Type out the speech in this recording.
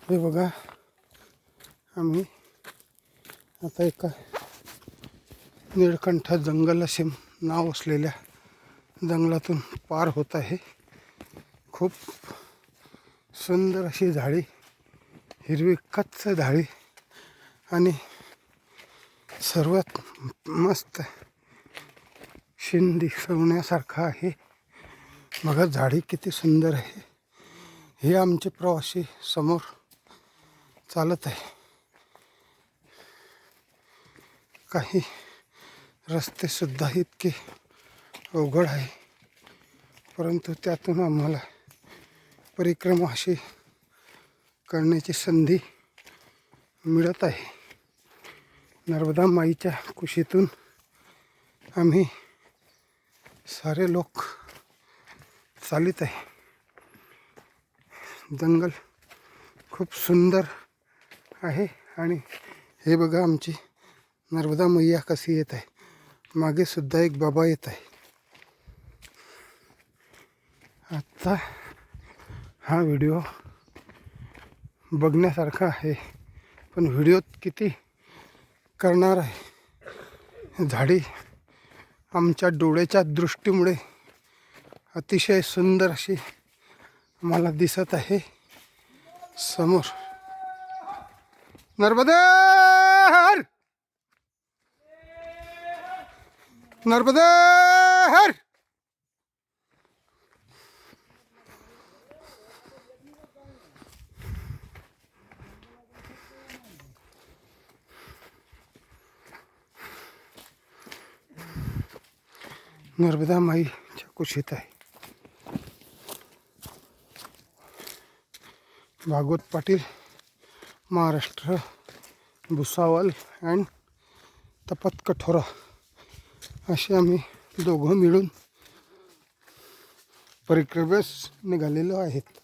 हे बघा, आम्ही आता एका निळकंठ जंगल असे नाव असलेल्या जंगलातून पार होत आहे. खूप सुंदर अशी झाडी, हिरवी कच्च झाडी आणि सर्वात मस्त शिंदी दिसवण्यासारखा आहे. बघा झाडी किती सुंदर आहे. हे आमचे प्रवासी समोर चालत आहे. काही रस्ते सुद्धा इतके अवघड आहे, परंतु त्यातून आम्हाला परिक्रमा अशी करण्याची संधी मिळत आहे. नर्मदा माईच्या कुशीतून आम्ही सारे लोक चालित आहे. जंगल खूप सुंदर आहे आणि हे बघा आमची नर्मदा मैया कशी येत आहे. मागे सुद्धा एक बाबा येत आहे. आता हा व्हिडिओ बघण्यासारखा आहे, पण व्हिडिओत किती करणार आहे. झाडी आमच्या डोळ्याच्या दृष्टीमुळे अतिशय सुंदर अशी मला दिसत आहे समोर. नर्मदे हर, नर्मदे हर. नर्मदा माईच्या कुशीत आहे. भागवत पाटील, महाराष्ट्र, भुसावल अँड तपत कठोरा असे आम्ही दोघं मिळून परिक्रमेस निघालेलो आहेत.